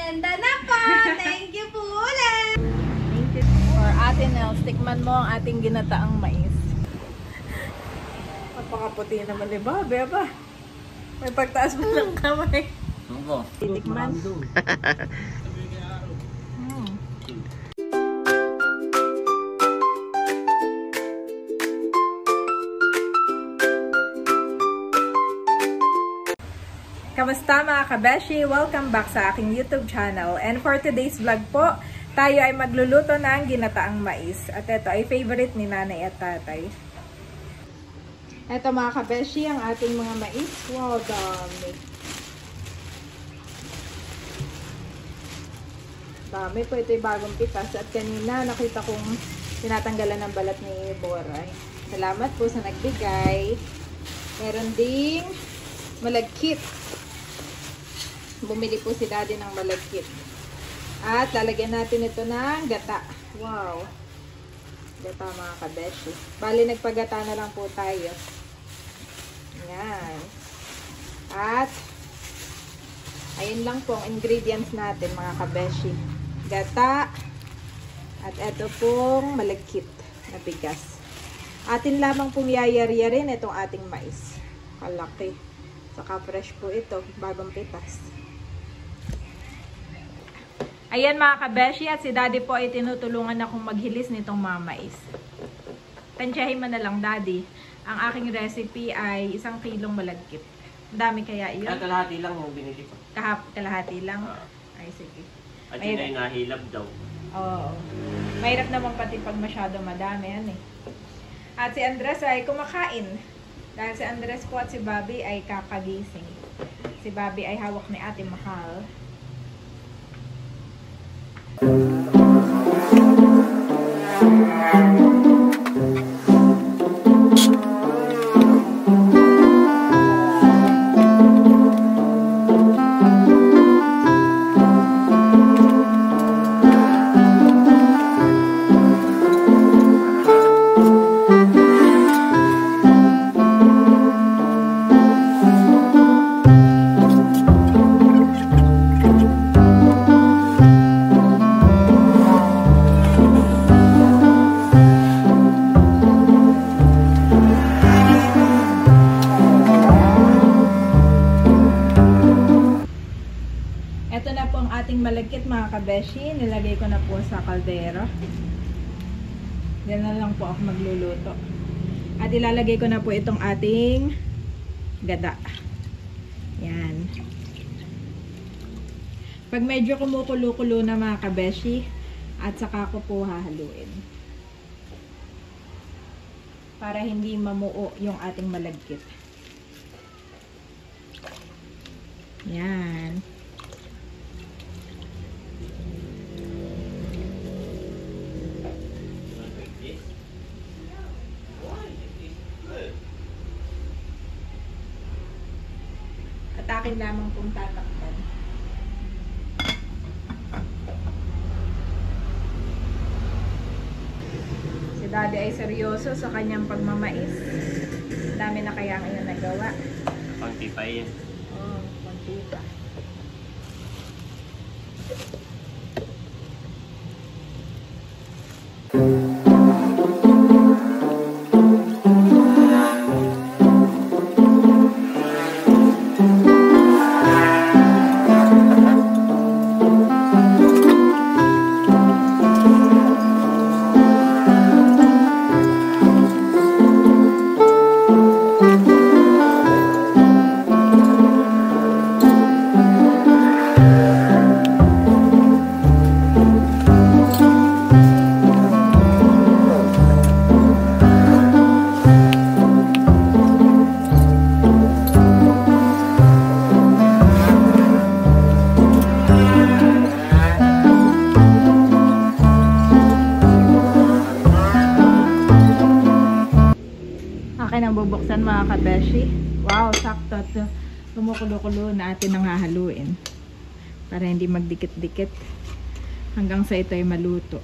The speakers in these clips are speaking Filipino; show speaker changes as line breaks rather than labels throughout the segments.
Merienda na po! Thank you po ulit!
Thank you. For Ate Nels, tikman mo ang ating ginataang mais. Napakaputi naman ni Bobby, ba? May pagtaas mo ng kamay.
Ano?
Titikman. Kamusta mga kabeshi? Welcome back sa aking YouTube channel. And for today's vlog po, tayo ay magluluto ng ginataang mais. At ito ay favorite ni nanay at tatay. Ito mga kabeshi, ang ating mga mais. Wow, dami. Dami po, ito yung bagong pitas. At kanina nakita kong tinatanggalan ng balat ni Boray. Salamat po sa nagbigay. Meron ding malagkit. Bumili po si daddy ng malagkit. At lalagyan natin ito ng gata. Wow. Gata mga kabeshi. Bali nagpagata na lang po tayo. Yan. At ayun lang po ang ingredients natin mga kabeshi. Gata. At ito pong malagkit na bigas. Atin lamang pong yayari-yarin itong ating mais. Kalaki. Saka fresh po ito. Bagong pitas. Ayan mga kabeshi, at si daddy po ay tinutulungan akong maghilis nitong mga mais. Tansyahin mo na lang daddy. Ang aking recipe ay 1 kilong malagkit. Dami kaya iyon?
Kalahati lang yung binili ko.
Kalahati lang? Ay sige.
At yun ay nahilab daw.
Oo. Mahirap naman pati pag masyado madami yan eh. At si Andres ay kumakain. Dahil si Andres po at si Bobby ay kakagising. Si Bobby ay hawak ni Ate Mahal. Malagkit mga kabeshi, nilagay ko na po sa kaldero. Yan na lang po ako magluluto. At ilalagay ko na po itong ating gata. Yan. Pag medyo kumukulo-kulo na mga kabeshi, at saka ko po hahaluin. Para hindi mamuo yung ating malagkit. Yan. Akin lamang pong tatakpan. Si daddy ay seryoso sa kanyang pagmamais. Dami na kaya ngayon nagawa.
Konti pa yan.
Oo, konti pa. Bubuksan mga kabeshi. Wow, sakto to. Kumukulo-kulo na atin ang hahaluin. Para hindi magdikit-dikit. Hanggang sa ito ay maluto.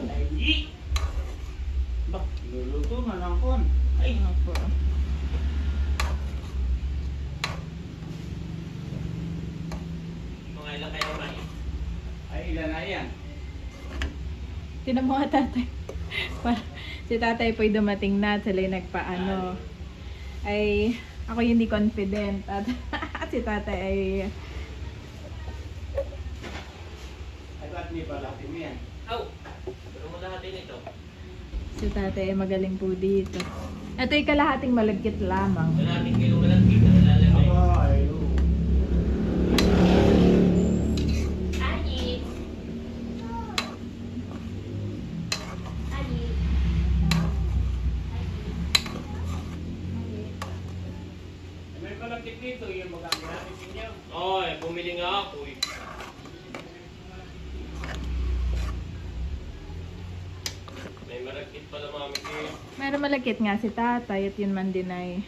Ay! Bak, luluto na lang kon. Ay!
Opo.
Mga ilang kayo mais.
Ay, ilan na yan?
Tinan mo nga tatay. Si tatay po'y dumating na at sila yung nagpaano. Ay, ako hindi confident. At si tatay ay...
Ay, ba't may balaki mo yan?
Aw! Pero mo lahat din ito.
Si tatay ay magaling po dito. Ito'y kalahating malagkit lamang.
Wala natin kayo walang kita na lalagay.
Ay, oo. May balakit dito, yung magagamit ninyo.
Oo, bumili nga ako eh. May maragkit pala mami kayo.
Meron malagkit nga si tatay at yun man din ay...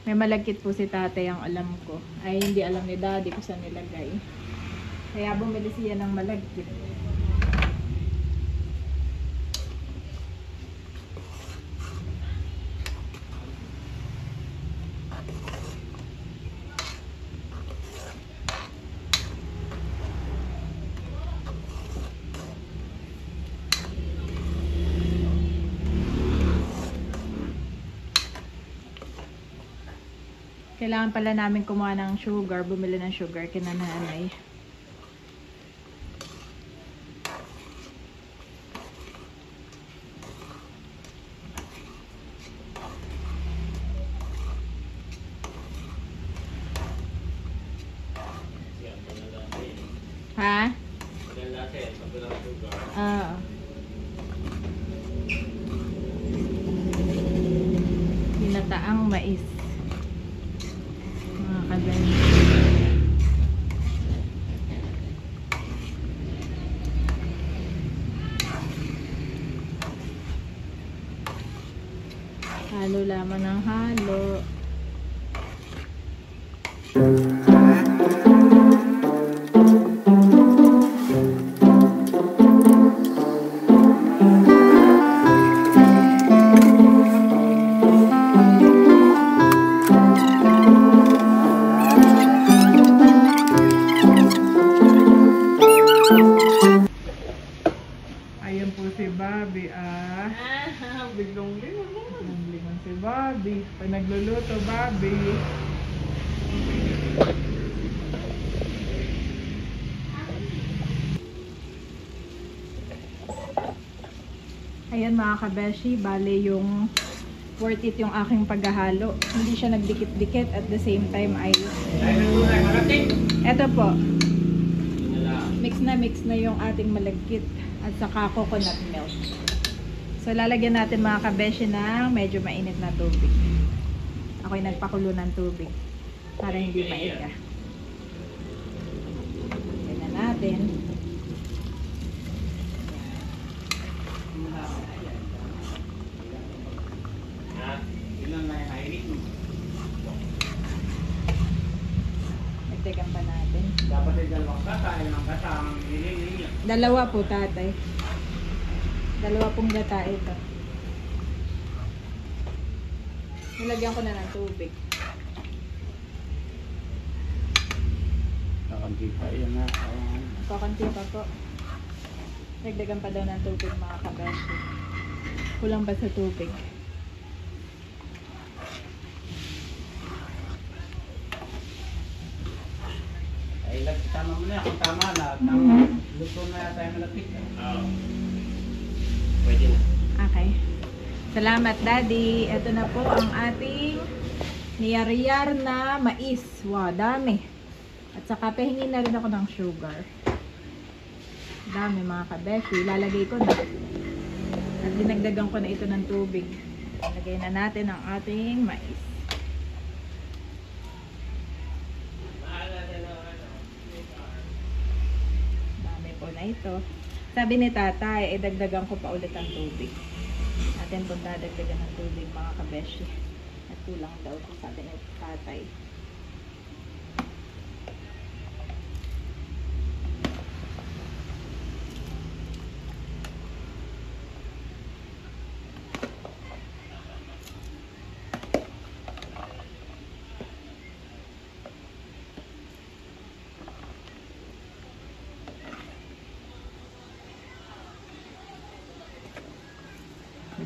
May malagkit po si tatay ang alam ko. Ay hindi alam ni daddy kung saan nilagay. Kaya bumili siya ng malagkit. Kailangan pala namin kumuha ng sugar, bumili ng sugar kina nanay.
Siya, maganda sa'yo.
Ha?
Maganda sa'yo, pag walang sugar.
Oo. Ginataang mais. Mga kaganyan. Halo lamang ng halo. Ayan po si Bobby Biglang si Bobby. Pag nagluluto, Bobby. Ayan mga kabeshi, bale yung worth it yung aking paghahalo. Hindi siya nagdikit-dikit at the same time ay...
Ay, nagulay, malaki.
Eto po,
Yun na lang.
mix na yung ating malagkit at saka coconut milk. So lalagyan natin mga kabeshi ng medyo mainit na tubig. Ako'y nagpakulo ng tubig para hindi maiga. Tignan natin.
Ha?
Ilan na yung hiring mo?
Nagdagan pa natin.
Dapat ay dalawang kata, ilang kata ang hiling ninyo.
Dalawa po tatay. Dalawa pong gata ito. Nilagyan ko na ng tubig.
Kakunti pa yun na.
Kakanti pa po. Nagdagan pa daw ng tubig mga kabeshi. Kulang pa sa tubig.
Ay, tama mo na. Kung tama na, luto na yata yung malapit.
Oo. Pwede na.
Okay. Salamat, Daddy. Ito na po ang ating niyar-yar na mais. Wow, dami. At saka pahingin na rin ako ng sugar. Dami mga kabeshi. Ilalagay ko na. At dinagdagan ko na ito ng tubig. Lagay na natin ang ating mais. Dami po na ito. Sabi ni tatay, dagdagan ko pa ulit ang tubig. Natin po dadagdagan ng tubig mga kabeshi. At kulang daw po sabi ni tatay.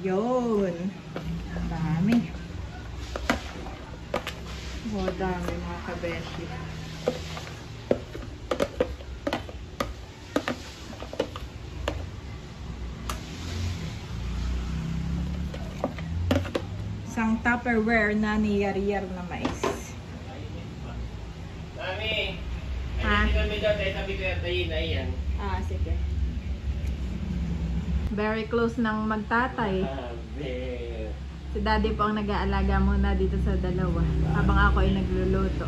Yun. Dami. Oh, dami mga kabeshi. Isang Tupperware na niyar-yar na mais.
Mami!
Ha?
Ay, kami daw tayo sabi ko tayo na yan.
Ah, sige. Very close ng magtatay.
Sabi.
Si daddy po ang nag-aalaga muna dito sa dalawa. Habang ako ay nagluluto.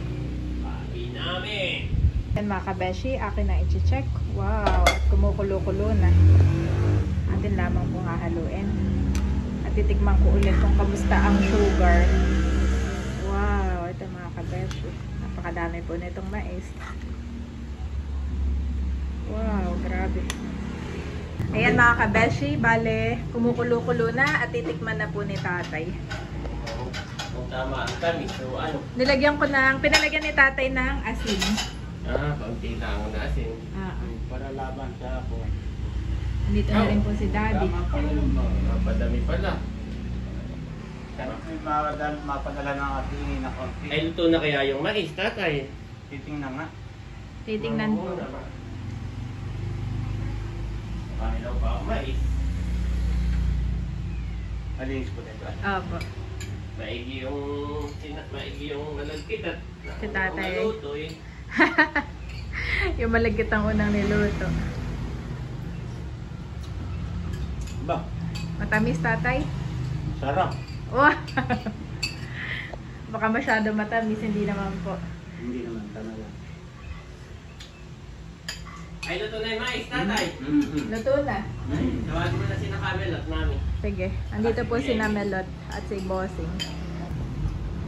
Sabi namin.
Yan mga kabeshi, akin na i-check. Wow, at kumukulo-kulo na. Atin lamang pong hahaluin. At titikman ko ulit kung kamusta ang sugar. Wow, ito mga kabeshi. Napakadami po nitong mais. Wow, grabe. Ayan mga kabeshi, bale, kumukulo-kulo na at titikman na po ni tatay.
Kung tama ang tamis, so ano?
Nilagyan ko ng, pinalagyan ni tatay ng asin.
Kaunti lang ang asin.
Para laban sa ako.
Dito na rin po si daddy.
Tama pa yun.
Padami pala.
May mapadala ng ating na konti.
Ay, luto na kaya yung mais, tatay?
Titingnan nga.
Titingnan po.
Kanilaw pa ang mais.
Alinis po dito.
Opo.
Maigi yung malagkit at
Si tatay.
naluto eh.
Yung malagkit ang unang niluto.
Ba,
Matamis tatay?
sarap.
Oh! Baka masyado matamis, hindi naman po.
Hindi naman, tama lang.
Ay, luto na yung mais, tatay.
Luto na.
Tawagin mo na si Nakamel at mami.
Sige. Andito po si Namelot at si Bossing.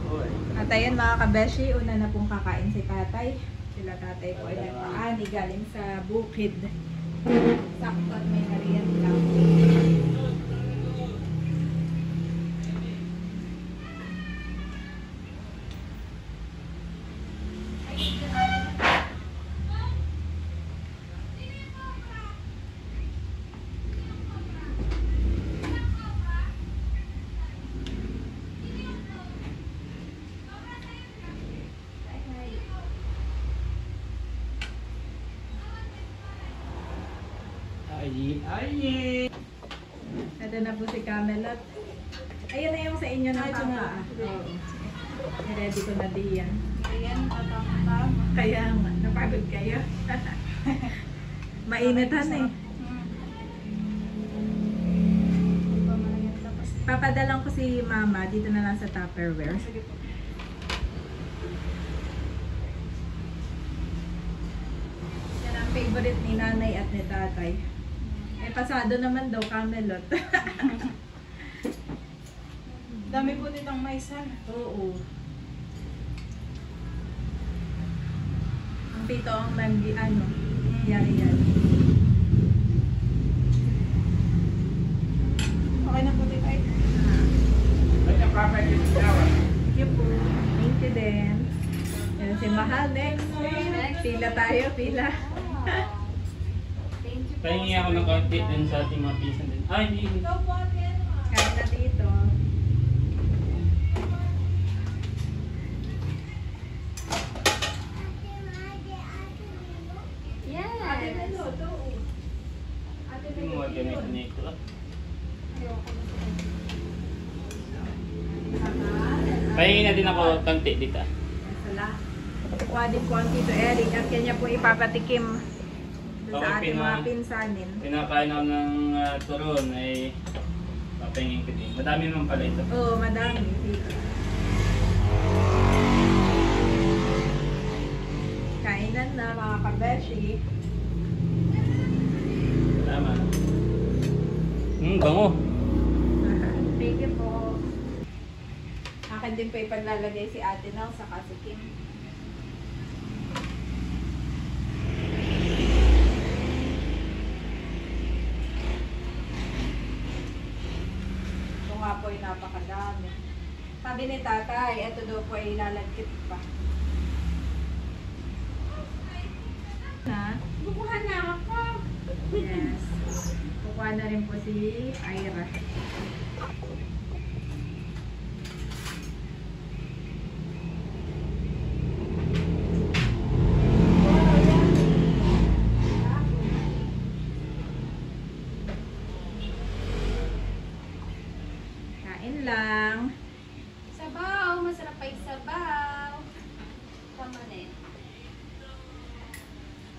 Uy.
At ayan mga kabeshi, una na pong kakain si tatay. Sila tatay po ay nagpaani galing sa bukid. Sakto at may nariyan lang.
Ay.
Ito na po si Camelot. Ayun na yung sa inyo ng papa. I-ready ko na diyan.
Ayan, tatang-tang.
Kaya nga, napagod kayo. Mainitan eh. Papadalang ko si mama dito na lang sa Tupperware.
Sige po.
Yan ang favorite ni nanay at ni tatay. Eh, pasado naman daw, Camelot.
Dami po nitong maisan.
Oo. Ang tito ang ano, yari-yari.
Okay na po dito ay.
Ay, napapay yung flower.
Thank you po. Thank you din. Yan si Mahal next. Pila tayo, pila.
Thank you po.
Pahingi ako ng konti dun sa ating mga pinsan din. Ay, hindi.
Ikaw po, ate.
Kain na dito. Ate Melo, to. Ate
Hindi
Melo,
mo gamitin
yun.
nito.
Ayoko na
Pahingi na din ako konti dito.
Sala. Kuha din po ang Tito Eric at kanya po ipapatikim doon sa ating mga pinsanin.
Pinakain ako ng turon ay papahingin ko din. Madami naman pala ito.
Oo, madami. Tito. Kainan na mga kabeshi.
Salamat. Bango.
Thank you po. Akin din po ipaglalagay si Ate Nang sa si Kim. Ito nga po ay napakadami. Sabi ni tatay, ito daw po ay ilalagkit pa. Na?
Bukuhan na ako.
Yes. Kuha na rin po si Ira. Kain lang.
Sabaw, masarap pa yung sabaw. Tama na yun.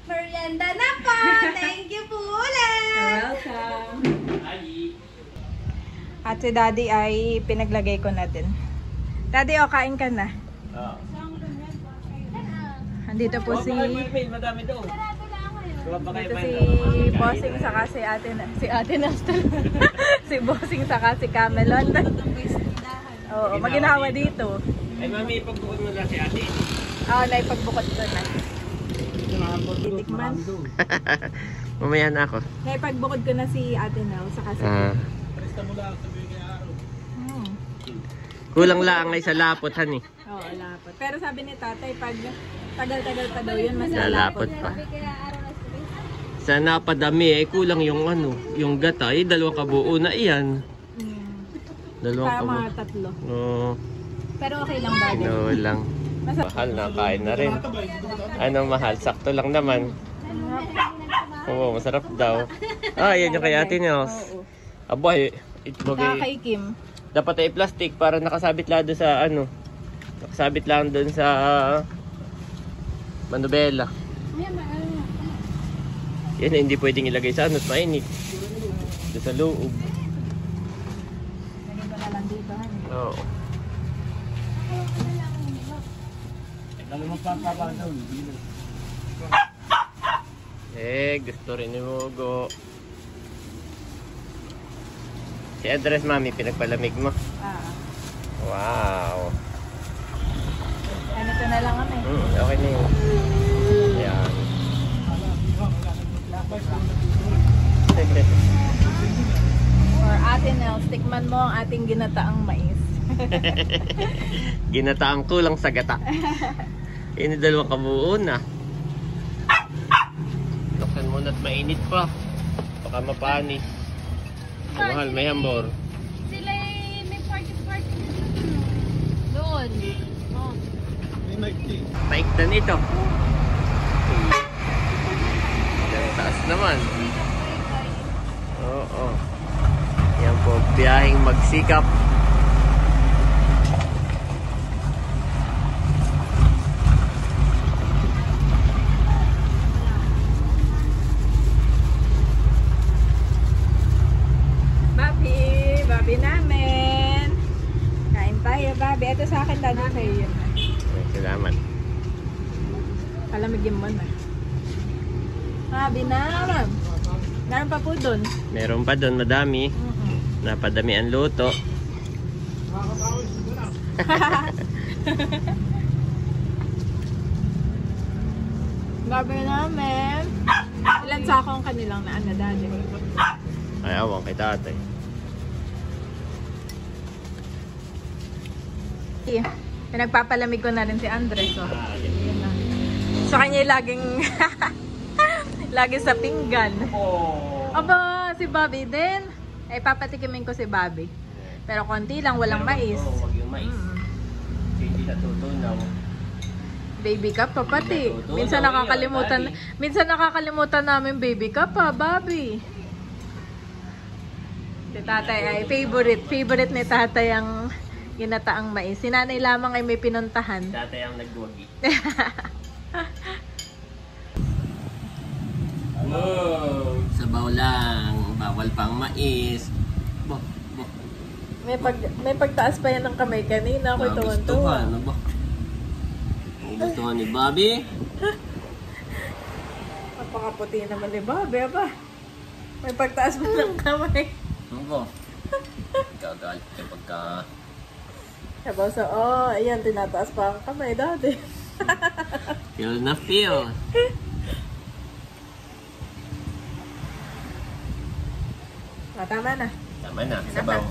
Merienda na po! Thank you po ulit!
Welcome.
Ali.
At si Daddy ay pinaglagay ko na din. Daddy, o kain ka na. Andito po si
Madami daw.
Sarado lang ako yun.
dito si Bossing saka si Ate Nastal. Si Bossing saka si Camelon. Oo, maginawa dito.
Ay, mami, ipagbukan mo na si ate.
Oo, naipagbukod ko na. Titikman.
Mamaya na ako.
Naipagbukod ko na si Ate Nao saka si
Presta mo lang, sabi kay Aro.
Kulang lang ay sa lapot, han eh.
Oo, lapot. Pero sabi ni tatay, pag tagal-tagal pa daw yun, mas
Lalapot
lalapot
pa.
pa.
Kaya araw na sa
Sa napadami ay kulang yung ano, yung gata. Ay, dalawang kabuo na iyan. Dalawang
Para
kabuo.
mga tatlo.
Oo.
Pero okay lang, Daddy.
No lang. Mahal na, kain na rin. Anong mahal? Sakto lang naman. Oo, masarap daw. Ah, yan yung kay ate niyo.
Oo.
Abay, itlog
Saka
eh.
kay Kim.
Dapat ay plastic para nakasabit lang doon sa ano. Nakasabit lang doon sa manubela. Yan hindi pwedeng ilagay sa ano, mainit. Doon sa loob.
Lagyan ko na lang dito.
Oo.
Dalawang pangkaba doon.
Gusto rin ni Mugo. Si Andres, mami, pinagpalamig mo.
Ah.
Wow.
Ganito na lang kami.
Okay na yun. Yan.
Or Ate Nels, tikman mo ang ating ginataang mais.
Ginataang kulang sa gata. Ini dalawang kabuo na. Luksan mo na't mainit pa. Baka mapanis. Mahal, may hambor.
Sila may party. Doon. Oh.
Paik na nito. Ang taas naman. Oo. Yan po, biyaheng magsikap.
Babi namin. Kain tayo, Babi. Ito sa akin, Daddy, sa'yo yun.
Salamat.
Palamigin mo na. Babi naman. Meron pa po doon.
Meron pa doon, madami. Napadami ang luto.
Babi namin. Ilan sa akong kanilang na ano, Daddy?
Ay, awang kay tatay.
Pinagpapalamig ko na rin si Andres. So.
Ah, yan.
Yun na. Sa kanya laging lagi sa pinggan.
Oh.
Aba, si Bobby din. Eh, papatikimin ko si Bobby. Pero konti lang, walang mais.
Oo, wag yung mais. Hindi natutunaw.
Baby cup pa pati.
Natutunaw
Minsan nakakalimutan,
yun,
minsan nakakalimutan namin baby cup pa, Bobby. Si tatay ay favorite ni tatay ang ginataang mais. Si nanay lamang ay may pinuntahan.
Tatay ang nagwagi.
Wow!
Sabaw lang, bawal pang mais. Bo.
May pagtaas pa yan ng kamay kanina. Ako'y tuwan-tuwa.
Ano ba? Gustuhan ni Bobby.
Napakaputi naman ni Bobby, aba. May pagtaas pa ng kamay.
Ano ba? Gagalit kapag ka...
Sabaw sa, ayan, tinataas pa ang kamay dati.
Feel na feel.
Tama na.
Tama na, sabaw.